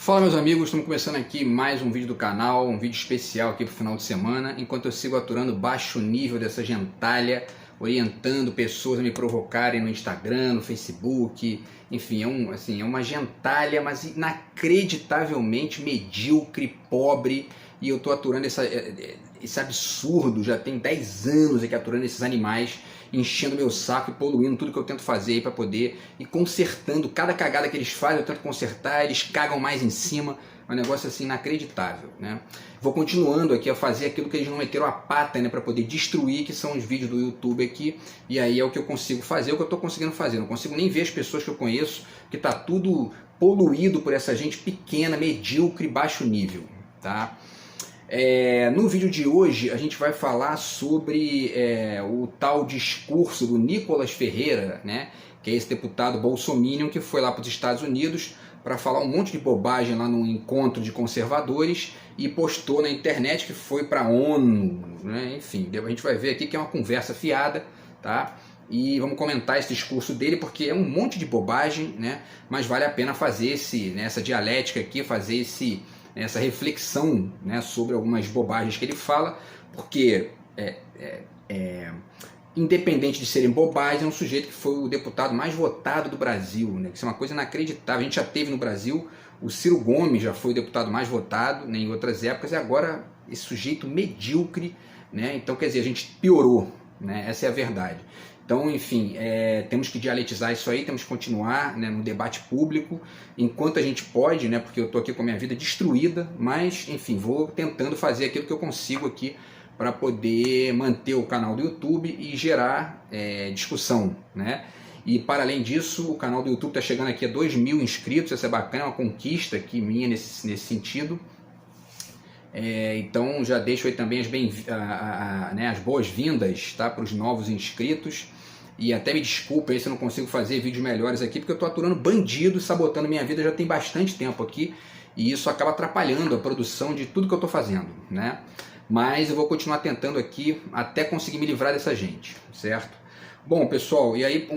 Fala meus amigos, estamos começando aqui mais um vídeo do canal, um vídeo especial aqui para o final de semana, enquanto eu sigo aturando baixo nível dessa gentalha, orientando pessoas a me provocarem no Instagram, no Facebook, enfim, é uma gentalha, mas inacreditavelmente medíocre, pobre, e eu estou aturando esse absurdo, já tem 10 anos aqui aturando esses animais, enchendo meu saco e poluindo tudo que eu tento fazer aí para poder ir consertando. Cada cagada que eles fazem eu tento consertar, eles cagam mais em cima, é um negócio assim inacreditável, né? Vou continuando aqui a fazer aquilo que eles não meteram a pata, né, para poder destruir, que são os vídeos do YouTube aqui, e aí é o que eu consigo fazer, o que eu estou conseguindo fazer. Não consigo nem ver as pessoas que eu conheço, que tá tudo poluído por essa gente pequena, medíocre, baixo nível, tá? No vídeo de hoje a gente vai falar sobre o tal discurso do Nicolas Ferreira, né, que é esse deputado bolsominion que foi lá para os Estados Unidos para falar um monte de bobagem lá num encontro de conservadores e postou na internet que foi para a ONU, né? Enfim, a gente vai ver aqui que é uma conversa fiada, tá? E vamos comentar esse discurso dele porque é um monte de bobagem, né? Mas vale a pena fazer essa dialética aqui, fazer essa reflexão, né, sobre algumas bobagens que ele fala, porque independente de serem bobagens, é um sujeito que foi o deputado mais votado do Brasil, né? Isso é uma coisa inacreditável. A gente já teve no Brasil, o Ciro Gomes já foi o deputado mais votado, né, em outras épocas, e agora esse sujeito medíocre, né? Então, quer dizer, a gente piorou, né? Essa é a verdade. Então, enfim, temos que dialetizar isso aí, temos que continuar, né, no debate público, enquanto a gente pode, né, porque eu estou aqui com a minha vida destruída, mas, enfim, vou tentando fazer aquilo que eu consigo aqui para poder manter o canal do YouTube e gerar discussão, né? E, para além disso, o canal do YouTube está chegando aqui a 2.000 inscritos, isso é bacana, é uma conquista aqui minha nesse sentido. Então já deixo aí também as boas-vindas, tá, para os novos inscritos. E até me desculpa aí se eu não consigo fazer vídeos melhores aqui, porque eu estou aturando bandido, sabotando minha vida já tem bastante tempo aqui, e isso acaba atrapalhando a produção de tudo que eu estou fazendo, né? Mas eu vou continuar tentando aqui até conseguir me livrar dessa gente, certo? Bom, pessoal, e aí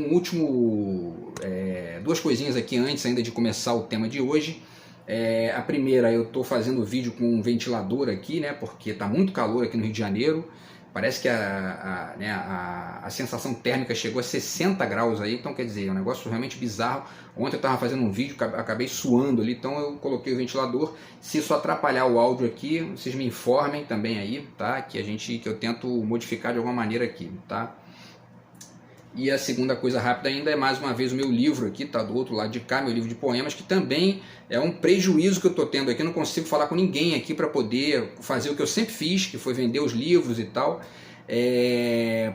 duas coisinhas aqui antes ainda de começar o tema de hoje. A primeira, eu estou fazendo vídeo com um ventilador aqui, né, porque está muito calor aqui no Rio de Janeiro. Parece que a sensação térmica chegou a 60 graus aí, então quer dizer, é um negócio realmente bizarro. Ontem eu estava fazendo um vídeo, acabei suando ali, então eu coloquei o ventilador. Se isso atrapalhar o áudio aqui, vocês me informem também aí, tá? Que eu tento modificar de alguma maneira aqui, tá? E a segunda coisa rápida ainda é mais uma vez o meu livro aqui, tá do outro lado de cá, meu livro de poemas, que também é um prejuízo que eu estou tendo aqui, eu não consigo falar com ninguém aqui para poder fazer o que eu sempre fiz, que foi vender os livros e tal,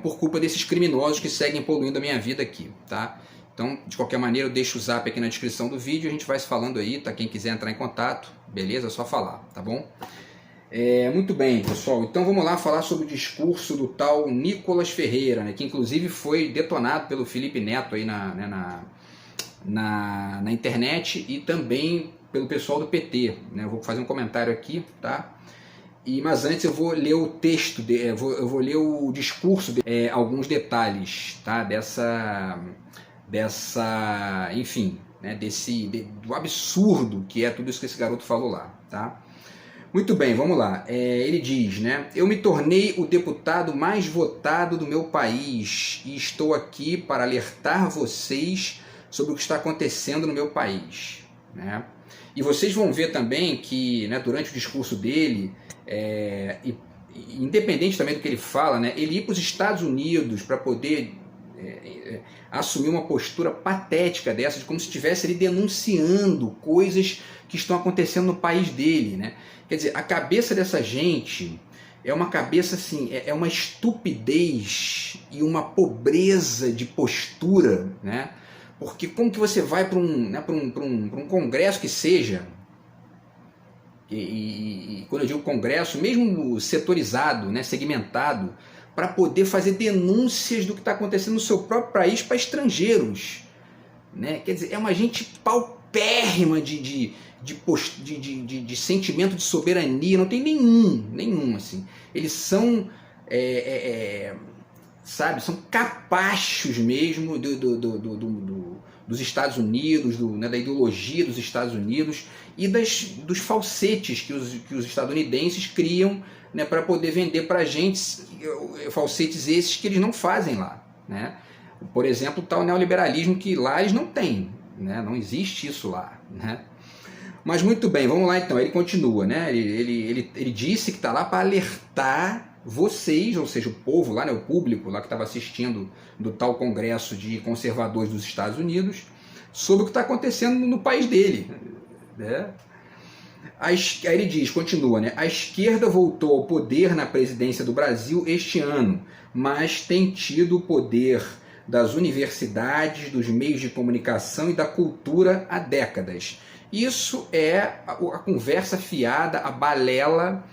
por culpa desses criminosos que seguem poluindo a minha vida aqui, tá? Então, de qualquer maneira, eu deixo o zap aqui na descrição do vídeo, a gente vai se falando aí, tá? Quem quiser entrar em contato, beleza? É só falar, tá bom? Muito bem, pessoal, então vamos lá falar sobre o discurso do tal Nicolas Ferreira, né, que inclusive foi detonado pelo Felipe Neto aí na internet e também pelo pessoal do PT, né? Eu vou fazer um comentário aqui, tá? Mas antes eu vou ler o texto, eu vou ler o discurso, alguns detalhes, tá? Enfim, né, do absurdo que é tudo isso que esse garoto falou lá, tá? Muito bem, vamos lá. Ele diz, né? Eu me tornei o deputado mais votado do meu país e estou aqui para alertar vocês sobre o que está acontecendo no meu país, né? E vocês vão ver também que, né, durante o discurso dele, independente também do que ele fala, né, ele ir para os Estados Unidos para poder assumir uma postura patética dessa, de como se estivesse ele denunciando coisas que estão acontecendo no país dele, né? Quer dizer, a cabeça dessa gente é uma cabeça assim, é uma estupidez e uma pobreza de postura, né? Porque como que você vai para um congresso que seja, e quando eu digo congresso, mesmo setorizado, né, segmentado, para poder fazer denúncias do que está acontecendo no seu próprio país para estrangeiros, né? Quer dizer, é uma gente paupérrima de sentimento de soberania, não tem nenhum assim. Eles são, sabe, são capachos mesmo dos Estados Unidos, da ideologia dos Estados Unidos e dos falsetes que os estadunidenses criam, né, para poder vender para a gente, falsetes esses que eles não fazem lá, né? Por exemplo, o tal neoliberalismo que lá eles não têm, né? Não existe isso lá, né? Mas muito bem, vamos lá então. Ele continua, né? Ele disse que está lá para alertar vocês, ou seja, o povo lá, né, o público lá que estava assistindo do tal congresso de conservadores dos Estados Unidos, sobre o que está acontecendo no país dele, né? Aí ele diz, continua, né? A esquerda voltou ao poder na presidência do Brasil este ano, mas tem tido o poder das universidades, dos meios de comunicação e da cultura há décadas. Isso é a conversa fiada, a balela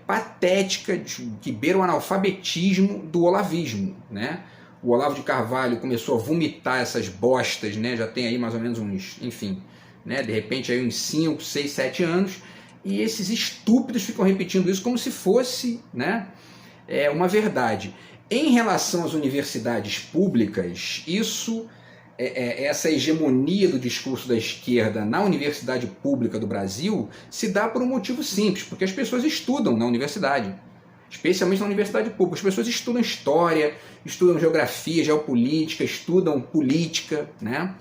patética que beira o analfabetismo do olavismo, né? O Olavo de Carvalho começou a vomitar essas bostas, né? Já tem aí mais ou menos uns, enfim, né? De repente aí uns 5, 6, 7 anos, e esses estúpidos ficam repetindo isso como se fosse, né, uma verdade. Em relação às universidades públicas, isso, essa hegemonia do discurso da esquerda na universidade pública do Brasil se dá por um motivo simples, porque as pessoas estudam na universidade, especialmente na universidade pública. As pessoas estudam história, estudam geografia, geopolítica, estudam política, né?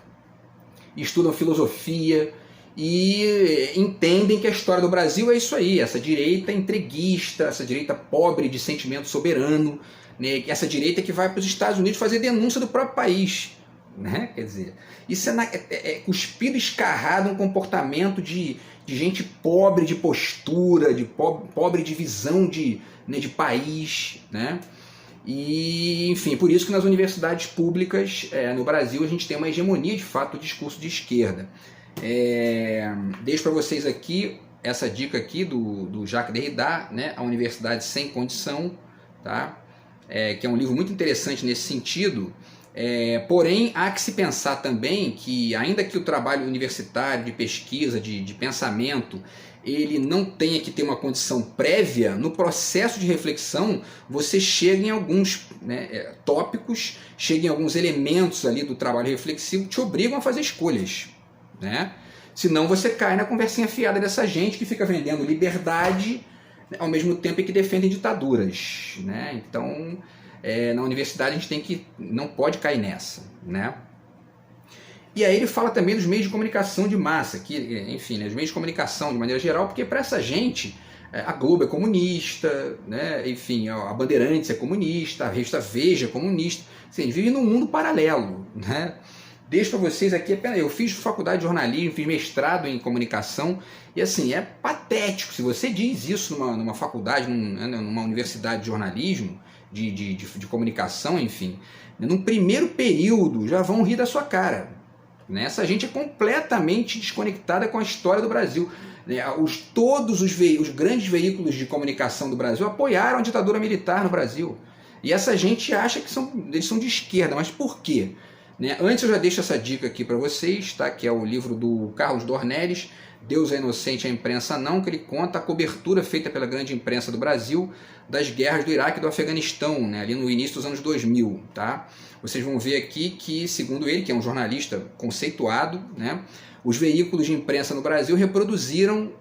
Estudam filosofia e entendem que a história do Brasil é isso aí, essa direita entreguista, essa direita pobre de sentimento soberano, né? Essa direita que vai para os Estados Unidos fazer denúncia do próprio país, né? Quer dizer, isso é cuspido, escarrado, um comportamento de gente pobre de postura, de pobre de visão de país, né? E, enfim, por isso que nas universidades públicas no Brasil a gente tem uma hegemonia, de fato, do discurso de esquerda. Deixo para vocês aqui essa dica aqui do Jacques Derrida, né? A Universidade Sem Condição, tá? Que é um livro muito interessante nesse sentido. Porém, há que se pensar também que, ainda que o trabalho universitário de pesquisa, de pensamento, ele não tenha que ter uma condição prévia, no processo de reflexão você chega em alguns, né, tópicos, chega em alguns elementos ali do trabalho reflexivo que te obrigam a fazer escolhas, né? Senão você cai na conversinha fiada dessa gente que fica vendendo liberdade, né, ao mesmo tempo que defende ditaduras, né? Então, na universidade a gente não pode cair nessa, né? E aí ele fala também dos meios de comunicação de massa, que, enfim, né, os meios de comunicação de maneira geral, porque para essa gente a Globo é comunista, né, enfim, a Bandeirantes é comunista, a revista Veja é comunista, assim, a gente vive num mundo paralelo, né? Deixo para vocês aqui, eu fiz faculdade de jornalismo, fiz mestrado em comunicação, e assim, é patético, se você diz isso numa faculdade, numa universidade de jornalismo, de comunicação, enfim, num primeiro período já vão rir da sua cara. Essa gente é completamente desconectada com a história do Brasil. Todos os grandes veículos de comunicação do Brasil apoiaram a ditadura militar no Brasil. E essa gente acha que eles são de esquerda. Mas por quê? Antes eu já deixo essa dica aqui para vocês, tá? Que é o livro do Carlos Dornelles, Deus é Inocente, a Imprensa Não, que ele conta a cobertura feita pela grande imprensa do Brasil das guerras do Iraque e do Afeganistão, né, ali no início dos anos 2000. Tá? Vocês vão ver aqui que, segundo ele, que é um jornalista conceituado, né, os veículos de imprensa no Brasil reproduziram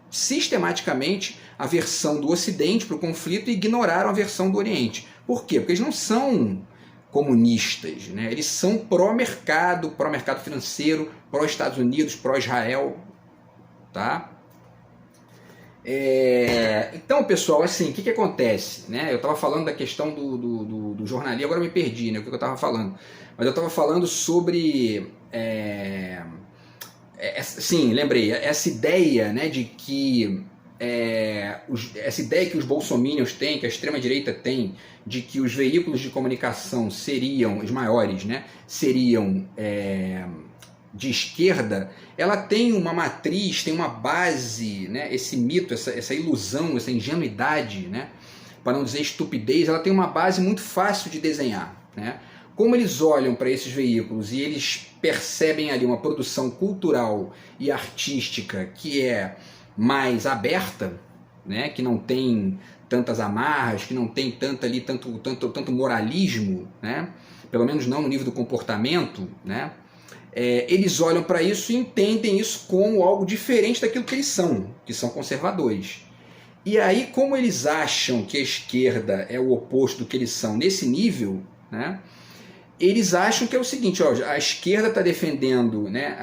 sistematicamente a versão do Ocidente para o conflito e ignoraram a versão do Oriente. Por quê? Porque eles não são comunistas, né? Eles são pró-mercado financeiro, pró-Estados Unidos, pró-Israel, tá? Então, pessoal, assim, o que acontece? Né? Eu estava falando da questão do jornalismo, agora eu me perdi, né? O que eu estava falando? Mas eu estava falando sobre... sim, lembrei, essa ideia, né, de que... essa ideia que os bolsominions têm, que a extrema-direita tem, de que os veículos de comunicação seriam, os maiores, né, seriam de esquerda, ela tem uma matriz, tem uma base, né, esse mito, essa ilusão, essa ingenuidade, né, para não dizer estupidez, ela tem uma base muito fácil de desenhar, né? Como eles olham para esses veículos e eles percebem ali uma produção cultural e artística que é mais aberta, né, que não tem tantas amarras, que não tem tanto moralismo, né, pelo menos não no nível do comportamento, né, eles olham para isso e entendem isso como algo diferente daquilo que são conservadores. E aí, como eles acham que a esquerda é o oposto do que eles são nesse nível, né, eles acham que é o seguinte, ó, a esquerda está defendendo, né,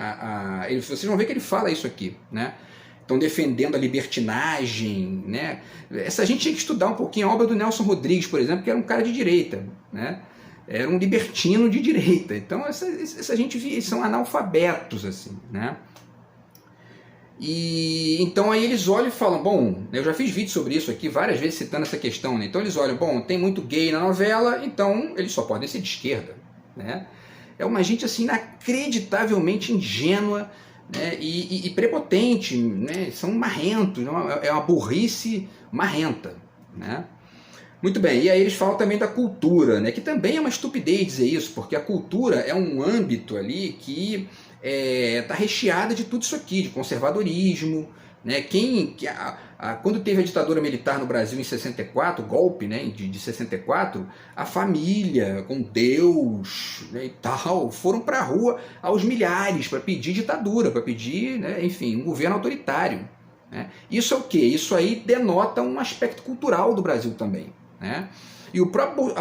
vocês vão ver que ele fala isso aqui, né, estão defendendo a libertinagem, né, essa gente tinha que estudar um pouquinho a obra do Nelson Rodrigues, por exemplo, que era um cara de direita, né, era um libertino de direita, então essa gente, eles são analfabetos, assim, né. E então aí eles olham e falam, bom, eu já fiz vídeo sobre isso aqui várias vezes citando essa questão, né? Então eles olham, bom, tem muito gay na novela, então eles só podem ser de esquerda, né? É uma gente assim inacreditavelmente ingênua, né? e prepotente, né? São marrentos, é uma burrice marrenta, né? Muito bem, e aí eles falam também da cultura, né? Que também é uma estupidez dizer isso, porque a cultura é um âmbito ali que está recheada de tudo isso aqui, de conservadorismo, né? Quando teve a ditadura militar no Brasil em 64, o golpe, né, de 64, a família com Deus, né, e tal, foram para a rua aos milhares para pedir ditadura, para pedir, né, enfim, um governo autoritário, né? Isso é o quê? Isso aí denota um aspecto cultural do Brasil também, né? E a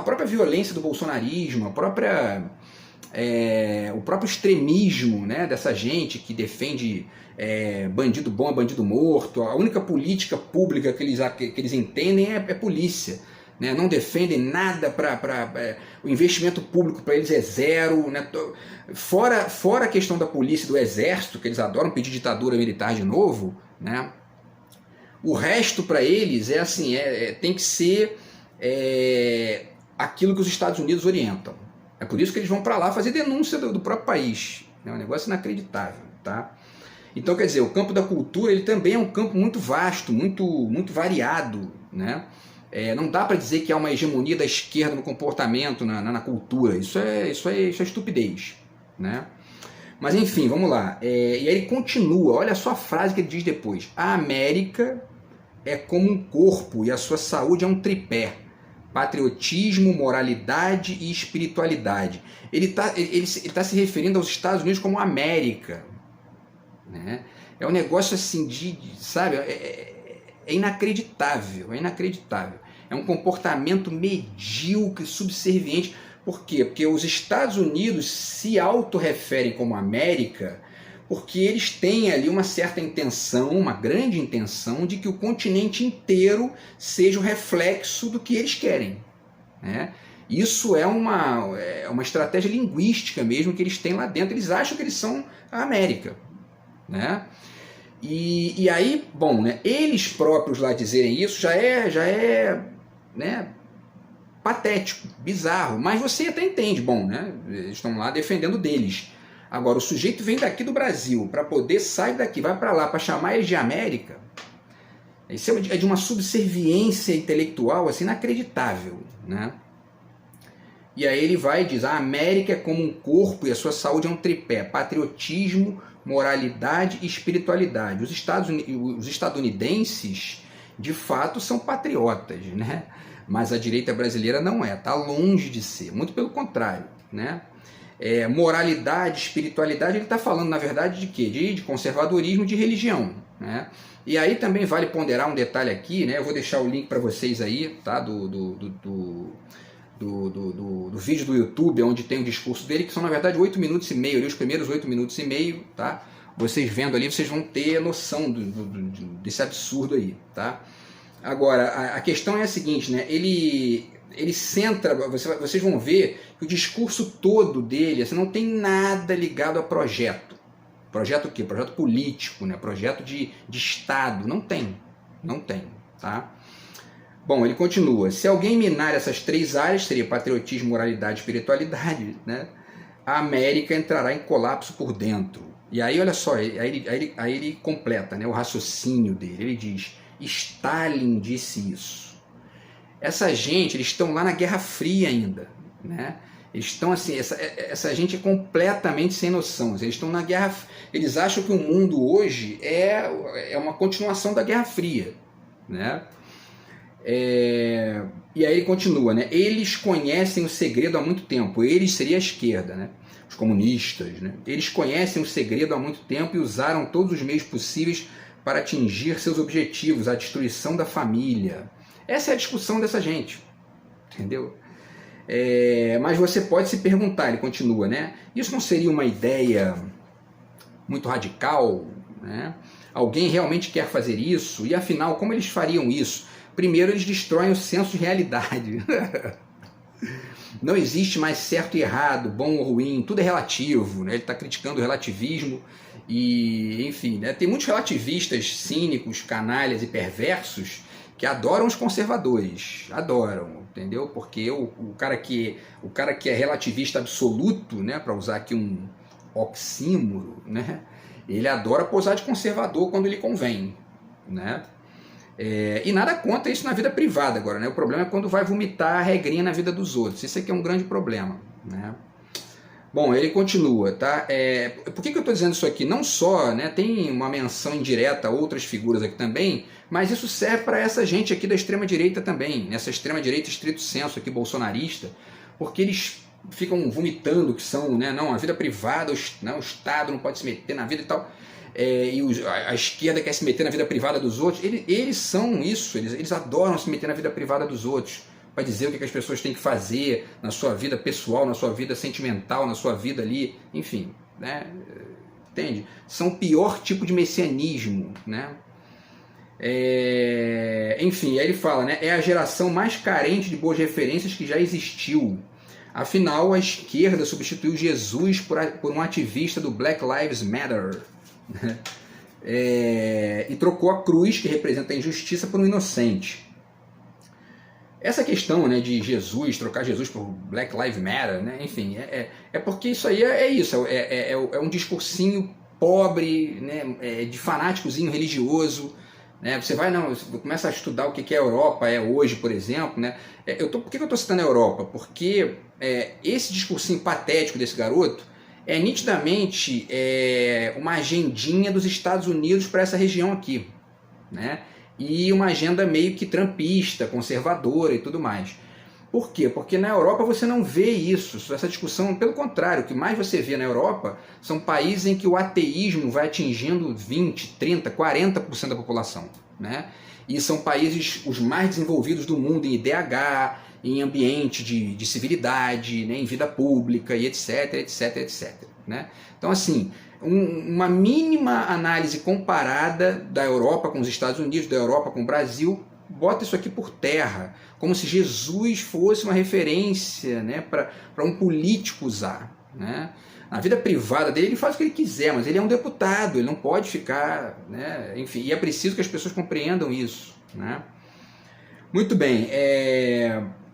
própria violência do bolsonarismo, o próprio extremismo, né, dessa gente que defende bandido bom é bandido morto, a única política pública que eles entendem é polícia, né, não defendem nada o investimento público para eles é zero, né, fora a questão da polícia e do exército, que eles adoram pedir ditadura militar de novo, né, o resto para eles é assim, tem que ser aquilo que os Estados Unidos orientam. É por isso que eles vão para lá fazer denúncia do próprio país. É um negócio inacreditável, tá? Então, quer dizer, o campo da cultura ele também é um campo muito vasto, muito variado, né? Não dá para dizer que há uma hegemonia da esquerda no comportamento, na cultura. Isso é estupidez, né? Mas enfim, vamos lá. E aí ele continua, olha só a frase que ele diz depois. A América é como um corpo e a sua saúde é um tripé. Patriotismo, moralidade e espiritualidade. Ele tá se referindo aos Estados Unidos como América, né? É um negócio assim sabe, é inacreditável, é inacreditável. É um comportamento medíocre, subserviente. Por quê? Porque os Estados Unidos se autorreferem como América porque eles têm ali uma certa intenção, uma grande intenção, de que o continente inteiro seja o reflexo do que eles querem, né? Isso é uma estratégia linguística mesmo que eles têm lá dentro. Eles acham que eles são a América, né? E aí, bom, né, eles próprios lá dizerem isso já é né, patético, bizarro, mas você até entende, bom, né, eles estão lá defendendo deles. Agora, o sujeito vem daqui do Brasil para poder sair daqui, vai para lá para chamar eles de América. Isso é de uma subserviência intelectual assim, inacreditável, né? E aí ele vai e diz, a América é como um corpo e a sua saúde é um tripé, patriotismo, moralidade e espiritualidade. Os estadunidenses, de fato, são patriotas, né? Mas a direita brasileira não é, está longe de ser, muito pelo contrário, né? Moralidade, espiritualidade, ele está falando, na verdade, de quê? De conservadorismo, de religião, né? E aí também vale ponderar um detalhe aqui, né? Eu vou deixar o link para vocês aí, tá? Do vídeo do YouTube, onde tem o discurso dele, que são, na verdade, 8 minutos e meio, ali, os primeiros 8 minutos e meio, tá? Vocês vendo ali, vocês vão ter noção desse absurdo aí, tá? Agora, a questão é a seguinte, né? Ele centra, vocês vão ver que o discurso todo dele assim, não tem nada ligado a projeto. Projeto o quê? Projeto político, né? Projeto de Estado. Não tem, tá? Bom, ele continua. Se alguém minar essas 3 áreas, seria patriotismo, moralidade e espiritualidade, né? A América entrará em colapso por dentro. E aí, olha só, aí ele completa, né, o raciocínio dele. Ele diz, Stalin disse isso. Essa gente, eles estão lá na Guerra Fria ainda, né? Eles estão assim, essa gente é completamente sem noção. Eles estão na Guerra, eles acham que o mundo hoje é uma continuação da Guerra Fria, né? E aí ele continua, né? Eles conhecem o segredo há muito tempo. Eles seria a esquerda, né? os comunistas, né? Eles conhecem o segredo há muito tempo e usaram todos os meios possíveis para atingir seus objetivos, a destruição da família. Essa é a discussão dessa gente, entendeu? Mas você pode se perguntar, ele continua, né? Isso não seria uma ideia muito radical, né? Alguém realmente quer fazer isso? E afinal, como eles fariam isso? Primeiro, eles destroem o senso de realidade. Não existe mais certo e errado, bom ou ruim, tudo é relativo, né? Ele está criticando o relativismo e, enfim, né? Tem muitos relativistas cínicos, canalhas e perversos que adoram os conservadores, adoram, entendeu? Porque o cara que é relativista absoluto, né? Para usar aqui um oxímoro, né? Ele adora posar de conservador quando lhe convém, né? E nada contra isso na vida privada agora, né? O problema é quando vai vomitar a regrinha na vida dos outros. Isso aqui é um grande problema, né? Bom, ele continua, tá? Por que eu estou dizendo isso aqui? Não só, né, tem uma menção indireta a outras figuras aqui também, mas isso serve para essa gente aqui da extrema-direita também, nessa extrema-direita estrito senso aqui bolsonarista, porque eles ficam vomitando que são, né, não, a vida privada, o Estado não pode se meter na vida e tal. A esquerda quer se meter na vida privada dos outros. Eles são isso, eles adoram se meter na vida privada dos outros, para dizer o que as pessoas têm que fazer na sua vida pessoal, na sua vida sentimental, na sua vida ali, enfim, né? Entende? São o pior tipo de messianismo, né? Enfim, aí ele fala, né? É a geração mais carente de boas referências que já existiu. Afinal, a esquerda substituiu Jesus por um ativista do Black Lives Matter. E trocou a cruz, que representa a injustiça, por um inocente. Essa questão, né, de Jesus, trocar Jesus por Black Lives Matter, né, enfim, porque isso aí é um discursinho pobre, né, de fanáticozinho religioso, né? Você começa a estudar o que a Europa é hoje, por exemplo, né? Por que eu estou citando a Europa? Porque esse discursinho patético desse garoto é nitidamente uma agendinha dos Estados Unidos para essa região aqui, né? E uma agenda meio que trumpista, conservadora e tudo mais. Por quê? Porque na Europa você não vê isso, essa discussão, pelo contrário, o que mais você vê na Europa são países em que o ateísmo vai atingindo 20, 30, 40% da população, né? E são países os mais desenvolvidos do mundo em IDH, em ambiente de civilidade, né, em vida pública e etc, etc, etc. Né? Então, assim, uma mínima análise comparada da Europa com os Estados Unidos, da Europa com o Brasil, bota isso aqui por terra, como se Jesus fosse uma referência, né, para um político usar. Né? Na vida privada dele, ele faz o que ele quiser, mas ele é um deputado, ele não pode ficar... Né? Enfim, e é preciso que as pessoas compreendam isso. Né? Muito bem,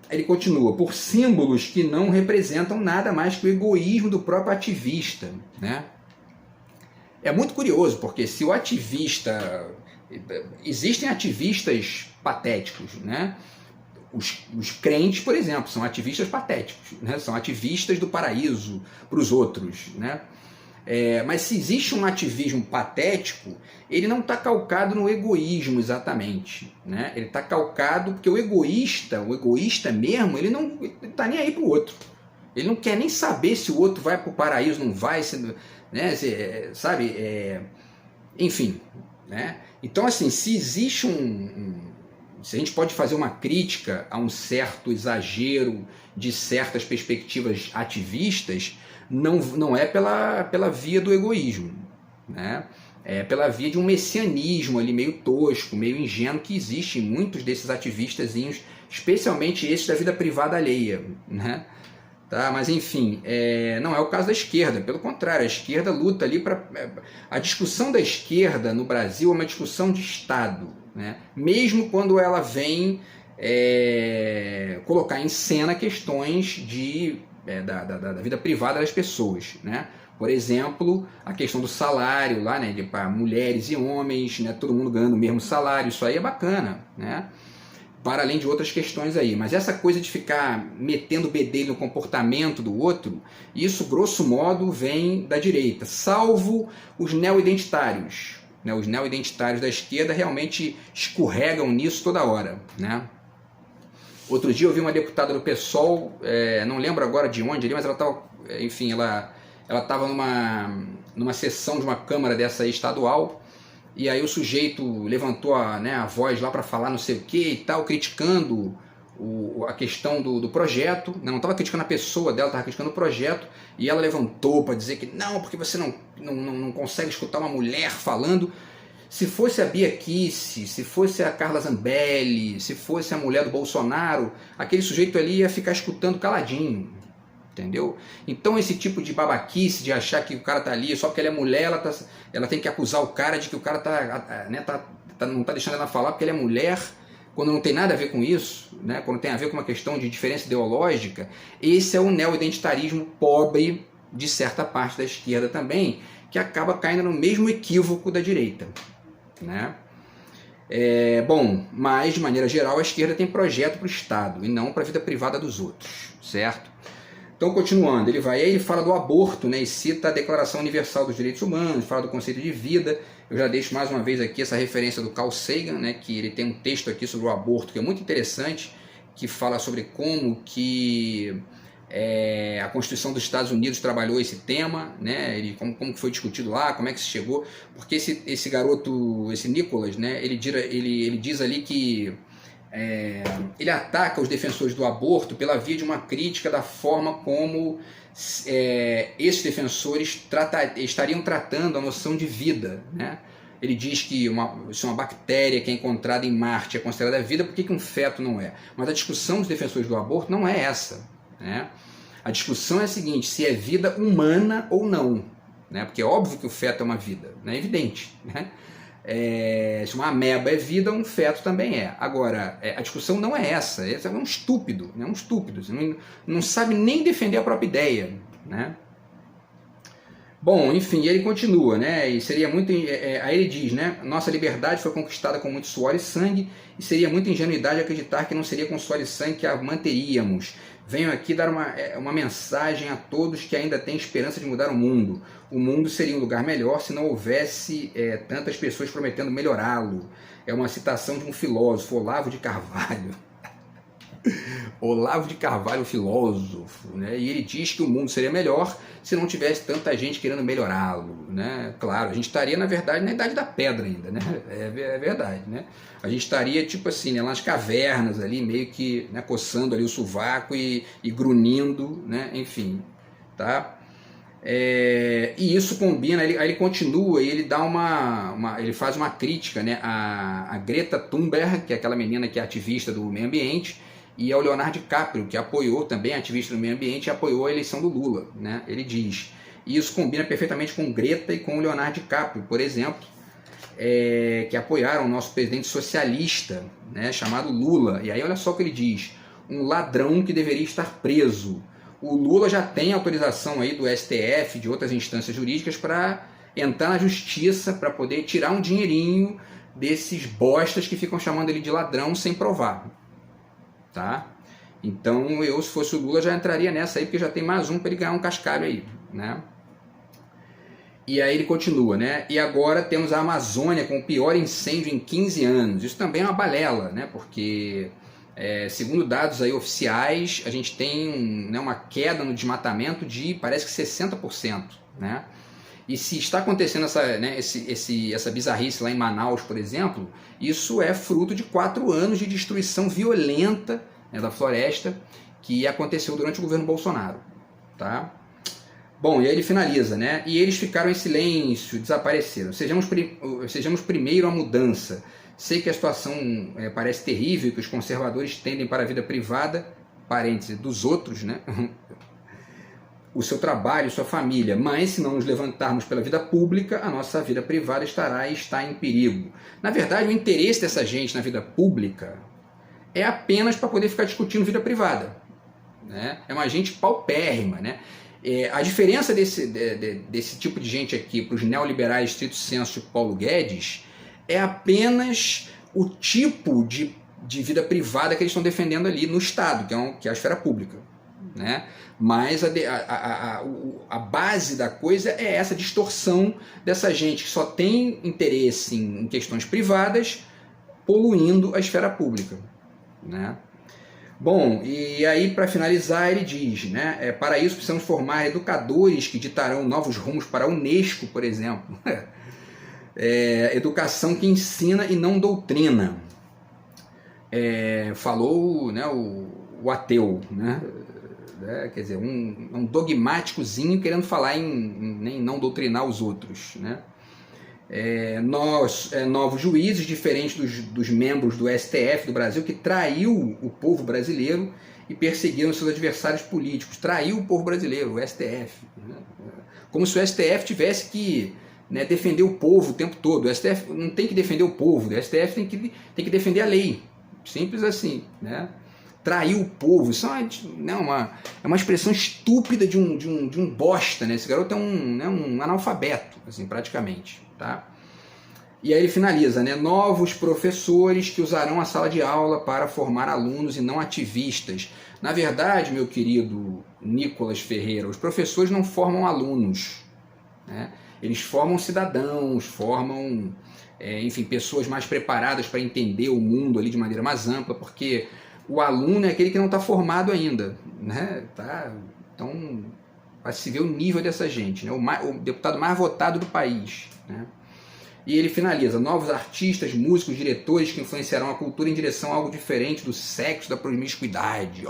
ele continua, por símbolos que não representam nada mais que o egoísmo do próprio ativista. Né? É muito curioso, porque se o ativista... Existem ativistas patéticos, né? Os crentes, por exemplo, são ativistas patéticos, né? São ativistas do paraíso para os outros. Né? Mas se existe um ativismo patético, ele não está calcado no egoísmo exatamente. Né? Ele está calcado porque o egoísta mesmo, ele não está nem aí para o outro. Ele não quer nem saber se o outro vai para o paraíso, não vai, né? Sabe? Enfim. Né? Então, assim, se existe se a gente pode fazer uma crítica a um certo exagero de certas perspectivas ativistas, não é pela via do egoísmo, né? É pela via de um messianismo ali meio tosco, meio ingênuo, que existe em muitos desses ativistazinhos, especialmente esses da vida privada alheia, né? Tá, mas enfim, não é o caso da esquerda, pelo contrário, a esquerda luta ali para... A discussão da esquerda no Brasil é uma discussão de Estado, né? Mesmo quando ela vem colocar em cena questões da vida privada das pessoas, né? Por exemplo, a questão do salário lá, né, para mulheres e homens, né, todo mundo ganhando o mesmo salário, isso aí é bacana, né? Para além de outras questões aí. Mas essa coisa de ficar metendo bedelho no comportamento do outro, isso, grosso modo, vem da direita, salvo os neo-identitários. Né? Os neo-identitários da esquerda realmente escorregam nisso toda hora. Né? Outro dia eu vi uma deputada do PSOL, não lembro agora de onde, mas ela estava, enfim, ela ela estava numa sessão de uma câmara dessa estadual, e aí o sujeito levantou a voz lá para falar não sei o que e tal, criticando a questão do projeto, não estava criticando a pessoa dela, estava criticando o projeto, e ela levantou para dizer que não, porque você não consegue escutar uma mulher falando. Se fosse a Bia Kicis, se fosse a Carla Zambelli, se fosse a mulher do Bolsonaro, aquele sujeito ali ia ficar escutando caladinho, entendeu? Então esse tipo de babaquice, de achar que o cara tá ali, só porque ela é mulher, ela tem que acusar o cara de que o cara não tá deixando ela falar porque ele é mulher, quando não tem nada a ver com isso, né? Quando tem a ver com uma questão de diferença ideológica. Esse é o neo-identitarismo pobre de certa parte da esquerda também, que acaba caindo no mesmo equívoco da direita, né? Bom, mas de maneira geral a esquerda tem projeto para o Estado e não para a vida privada dos outros, certo? Então, continuando, ele fala do aborto, né, e cita a Declaração Universal dos Direitos Humanos, fala do conceito de vida. Eu já deixo mais uma vez aqui essa referência do Carl Sagan, né, que ele tem um texto aqui sobre o aborto que é muito interessante, que fala sobre como que a Constituição dos Estados Unidos trabalhou esse tema, né, como foi discutido lá, como é que se chegou, porque esse garoto, esse Nicholas, né, ele diz ali que ele ataca os defensores do aborto pela via de uma crítica da forma como esses defensores estariam tratando a noção de vida, né? Ele diz que se uma bactéria que é encontrada em Marte é considerada vida, por que um feto não é? Mas a discussão dos defensores do aborto não é essa, né? A discussão é a seguinte: se é vida humana ou não, né? Porque é óbvio que o feto é uma vida, né? É evidente, né? Se uma ameba é vida, um feto também é. Agora, a discussão não é essa. Esse é um estúpido, né? Um estúpido. Você não sabe nem defender a própria ideia, né? Bom, enfim, ele continua, né? E seria muito. Aí ele diz, né? Nossa liberdade foi conquistada com muito suor e sangue, e seria muita ingenuidade acreditar que não seria com suor e sangue que a manteríamos. Venho aqui dar uma mensagem a todos que ainda têm esperança de mudar o mundo. O mundo seria um lugar melhor se não houvesse tantas pessoas prometendo melhorá-lo. É uma citação de um filósofo, Olavo de Carvalho. Olavo de Carvalho, filósofo, né? E ele diz que o mundo seria melhor se não tivesse tanta gente querendo melhorá-lo, né? Claro, a gente estaria, na verdade, na Idade da Pedra ainda, né? É verdade, né? A gente estaria, tipo assim, né, nas cavernas ali, meio que, né, coçando ali o sovaco e grunhindo, né? Enfim, tá? E isso combina, aí ele continua e ele dá ele faz uma crítica, né, a Greta Thunberg, que é aquela menina que é ativista do meio ambiente, e ao Leonardo DiCaprio, que apoiou também, ativista do meio ambiente, e apoiou a eleição do Lula, né? Ele diz. E isso combina perfeitamente com Greta e com o Leonardo DiCaprio, por exemplo, que apoiaram o nosso presidente socialista, né, chamado Lula. E aí olha só o que ele diz: um ladrão que deveria estar preso. O Lula já tem autorização aí do STF, de outras instâncias jurídicas, para entrar na justiça, para poder tirar um dinheirinho desses bostas que ficam chamando ele de ladrão sem provar. Tá? Então eu, se fosse o Lula, já entraria nessa aí, porque já tem mais um para ele ganhar um cascalho aí, né? E aí ele continua, né? E agora temos a Amazônia com o pior incêndio em 15 anos. Isso também é uma balela, né? Porque segundo dados aí oficiais, a gente tem uma queda no desmatamento de, parece que 60%, né? E se está acontecendo essa bizarrice lá em Manaus, por exemplo, isso é fruto de 4 anos de destruição violenta, né, da floresta, que aconteceu durante o governo Bolsonaro. Tá? Bom, e aí ele finaliza, né? E eles ficaram em silêncio, desapareceram. Sejamos primeiro a mudança. Sei que a situação parece terrível, que os conservadores tendem para a vida privada, parêntese, dos outros, né? O seu trabalho, sua família, mas se não nos levantarmos pela vida pública, a nossa vida privada está em perigo. Na verdade, o interesse dessa gente na vida pública é apenas para poder ficar discutindo vida privada, né? É uma gente paupérrima, né? A diferença desse tipo de gente aqui para os neoliberais estrito sensu de Paulo Guedes é apenas o tipo de vida privada que eles estão defendendo ali no Estado, que é a esfera pública, né? Mas a base da coisa é essa distorção dessa gente que só tem interesse em questões privadas, poluindo a esfera pública, né? Bom, e aí para finalizar ele diz, né, para isso precisamos formar educadores que ditarão novos rumos para a Unesco, por exemplo. Educação que ensina e não doutrina. Falou, né, o ateu, né? Quer dizer, um dogmáticozinho querendo falar em não doutrinar os outros, né? Novos juízes, diferentes dos membros do STF do Brasil, que traiu o povo brasileiro e perseguiram seus adversários políticos. Traiu o povo brasileiro, o STF. Né? Como se o STF tivesse que, né, defender o povo o tempo todo. O STF não tem que defender o povo, o STF tem que defender a lei. Simples assim, né? Traiu o povo, isso é uma expressão estúpida de um bosta, né? Esse garoto é um analfabeto, assim, praticamente, tá? E aí ele finaliza, né? Novos professores que usarão a sala de aula para formar alunos e não ativistas. Na verdade, meu querido Nicolas Ferreira, os professores não formam alunos, né? Eles formam cidadãos, formam, enfim, pessoas mais preparadas para entender o mundo ali de maneira mais ampla, porque o aluno é aquele que não está formado ainda, né? Então, para se ver o nível dessa gente, né? O deputado mais votado do país, né? E ele finaliza, novos artistas, músicos, diretores que influenciarão a cultura em direção a algo diferente do sexo, da promiscuidade.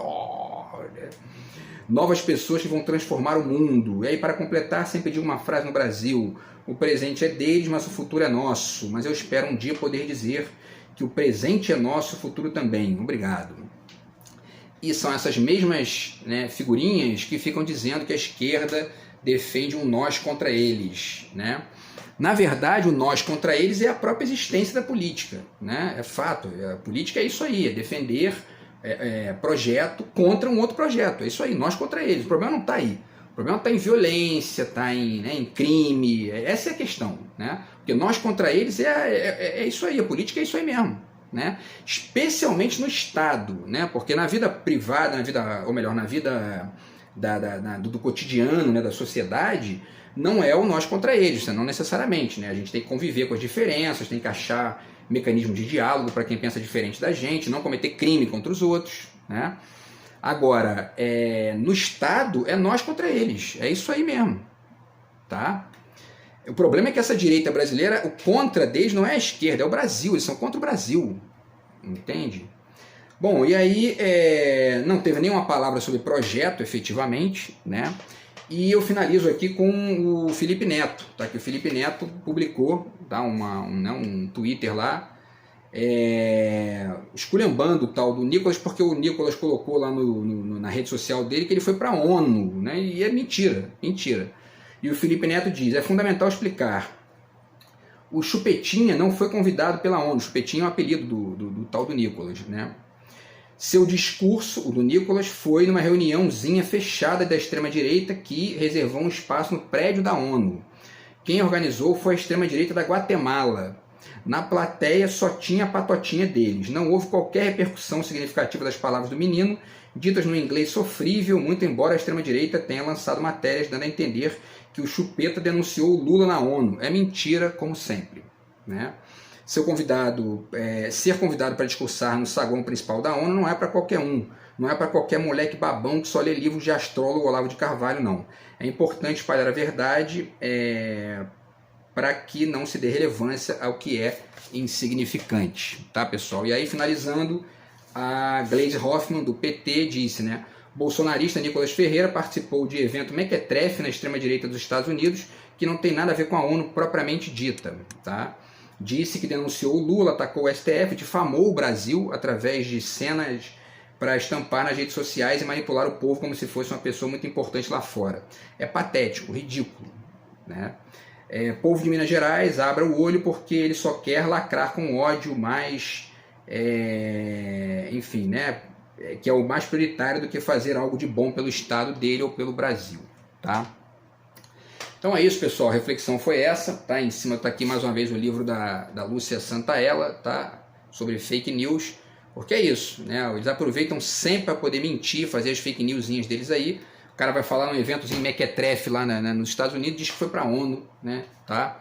Novas pessoas que vão transformar o mundo. E aí, para completar, sempre digo uma frase no Brasil: o presente é deles, mas o futuro é nosso. Mas eu espero um dia poder dizer que o presente é nosso, o futuro também. Obrigado. E são essas mesmas, né, figurinhas que ficam dizendo que a esquerda defende um nós contra eles, né? Na verdade, o nós contra eles é a própria existência da política, né? É fato, a política é isso aí, é defender projeto contra um outro projeto, é isso aí, nós contra eles. O problema não está aí, o problema está em violência, está em crime, essa é a questão, né? Porque nós contra eles é isso aí, a política é isso aí mesmo, né? Especialmente no Estado, né? Porque na vida privada, ou melhor, na vida do cotidiano, né, da sociedade, não é o nós contra eles, não necessariamente, né? A gente tem que conviver com as diferenças, tem que achar mecanismos de diálogo para quem pensa diferente da gente, não cometer crime contra os outros, né? Agora, no Estado é nós contra eles, é isso aí mesmo, tá? O problema é que essa direita brasileira, o contra deles não é a esquerda, é o Brasil, eles são contra o Brasil, entende? Bom, e aí não teve nenhuma palavra sobre projeto, efetivamente, né? E eu finalizo aqui com o Felipe Neto, tá? Que o Felipe Neto publicou, tá? um Twitter lá, esculhambando o tal do Nicolas, porque o Nicolas colocou lá na rede social dele que ele foi para a ONU, né? E é mentira. E o Felipe Neto diz, é fundamental explicar, o Chupetinha não foi convidado pela ONU, Chupetinha é o apelido do tal do Nicolas, né? Seu discurso, o do Nicolas, foi numa reuniãozinha fechada da extrema-direita que reservou um espaço no prédio da ONU. Quem organizou foi a extrema-direita da Guatemala. Na plateia só tinha a patotinha deles. Não houve qualquer repercussão significativa das palavras do menino, ditas no inglês sofrível, muito embora a extrema-direita tenha lançado matérias dando a entender que o Chupeta denunciou o Lula na ONU. É mentira, como sempre, né? Ser convidado para discursar no saguão principal da ONU não é para qualquer um, não é para qualquer moleque babão que só lê livros de astrólogo Olavo de Carvalho, não. É importante espalhar a verdade para que não se dê relevância ao que é insignificante, tá, pessoal? E aí, finalizando, a Gleisi Hoffmann, do PT, disse, né? Bolsonarista Nicolas Ferreira participou de evento mequetrefe na extrema-direita dos Estados Unidos que não tem nada a ver com a ONU propriamente dita, tá? Disse que denunciou o Lula, atacou o STF, difamou o Brasil através de cenas para estampar nas redes sociais e manipular o povo como se fosse uma pessoa muito importante lá fora. É patético, ridículo, né? Povo de Minas Gerais, abra o olho porque ele só quer lacrar com ódio mais, enfim, né? Que é o mais prioritário do que fazer algo de bom pelo Estado dele ou pelo Brasil, tá? Então é isso, pessoal, a reflexão foi essa, tá? Em cima está aqui mais uma vez o livro da Lúcia Santaella, tá? Sobre fake news, porque é isso, né? Eles aproveitam sempre para poder mentir, fazer as fake newsinhas deles aí. O cara vai falar num eventozinho mequetrefe lá nos Estados Unidos, diz que foi para a ONU, né? Tá?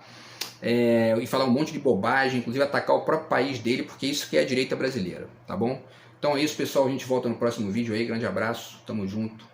E falar um monte de bobagem, inclusive atacar o próprio país dele, porque isso que é a direita brasileira, tá bom? Então Então é isso, pessoal. A gente volta no próximo vídeo aí. Grande abraço. Tamo junto.